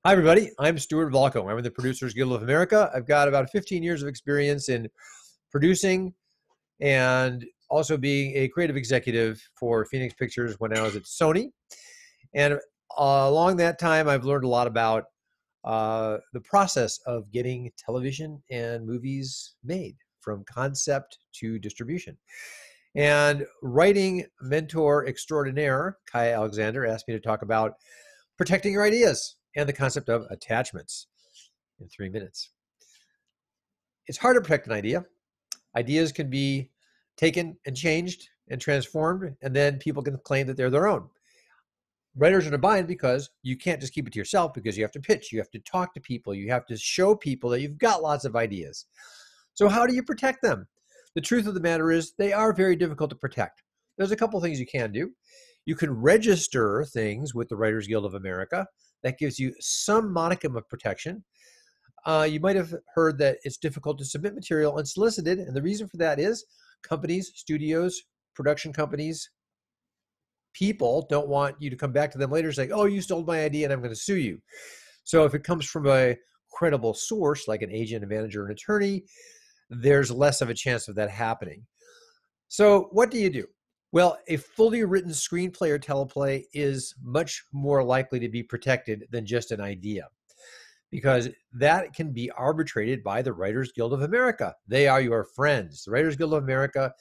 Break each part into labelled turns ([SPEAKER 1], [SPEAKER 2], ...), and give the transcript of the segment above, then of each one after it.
[SPEAKER 1] Hi, everybody. I'm Stuart Volkow. I'm with the Producers Guild of America. I've got about 15 years of experience in producing and also being a creative executive for Phoenix Pictures when I was at Sony. And along that time, I've learned a lot about the process of getting television and movies made from concept to distribution. And writing mentor extraordinaire, Kai Alexander, asked me to talk about protecting your ideas and the concept of attachments in 3 minutes. It's hard to protect an idea. Ideas can be taken and changed and transformed, and then people can claim that they're their own. Writers are in a bind because you can't just keep it to yourself, because you have to pitch, you have to talk to people, you have to show people that you've got lots of ideas. So how do you protect them? The truth of the matter is they are very difficult to protect. There's a couple things you can do. You can register things with the Writers Guild of America. That gives you some modicum of protection. You might have heard that it's difficult to submit material unsolicited, and the reason for that is companies, studios, production companies, people don't want you to come back to them later saying, oh, you stole my idea and I'm going to sue you. So if it comes from a credible source like an agent, a manager, an attorney, there's less of a chance of that happening. So what do you do? Well, a fully written screenplay or teleplay is much more likely to be protected than just an idea, because that can be arbitrated by the Writers Guild of America. They are your friends. The Writers Guild of America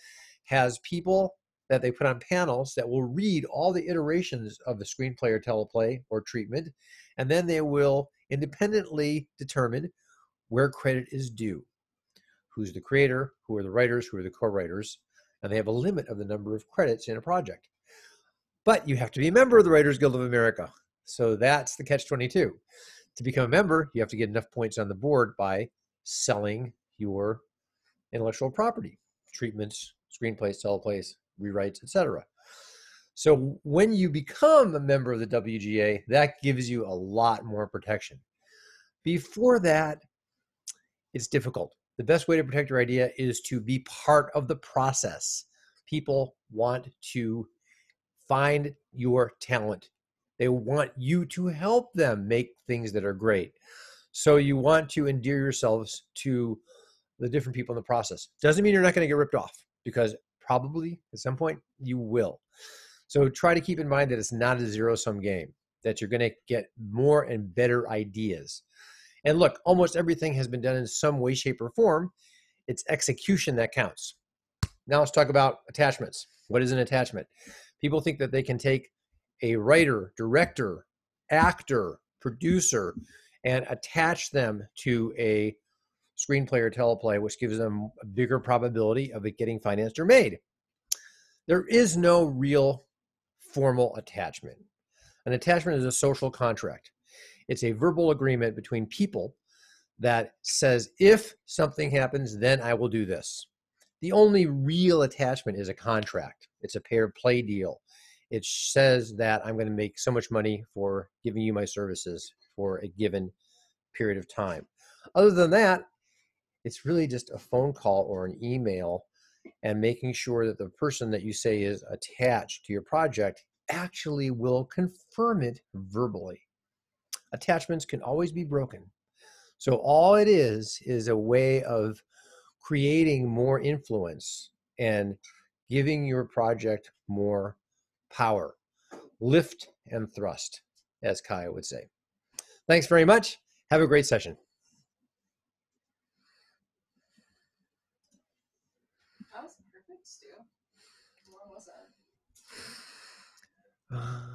[SPEAKER 1] has people that they put on panels that will read all the iterations of the screenplay or teleplay or treatment, and then they will independently determine where credit is due. Who's the creator, who are the writers, who are the co-writers, and they have a limit of the number of credits in a project. But you have to be a member of the Writers Guild of America. So that's the catch-22. To become a member, you have to get enough points on the board by selling your intellectual property, treatments, screenplays, teleplays, rewrites, etc. So when you become a member of the WGA, that gives you a lot more protection. Before that, it's difficult. The best way to protect your idea is to be part of the process. People want to find your talent. They want you to help them make things that are great. So you want to endear yourselves to the different people in the process. Doesn't mean you're not going to get ripped off, because probably at some point you will. So try to keep in mind that it's not a zero-sum game, that you're going to get more and better ideas. And look, almost everything has been done in some way, shape, or form. It's execution that counts. Now let's talk about attachments. What is an attachment? People think that they can take a writer, director, actor, producer, and attach them to a screenplay or teleplay, which gives them a bigger probability of it getting financed or made. There is no real formal attachment. An attachment is a social contract. It's a verbal agreement between people that says, if something happens, then I will do this. The only real attachment is a contract. It's a pay-or-play deal. It says that I'm going to make so much money for giving you my services for a given period of time. Other than that, it's really just a phone call or an email, and making sure that the person that you say is attached to your project actually will confirm it verbally. Attachments can always be broken. So all it is a way of creating more influence and giving your project more power. Lift and thrust, as Kaya would say. Thanks very much. Have a great session.
[SPEAKER 2] That was perfect, Stu. How long was that?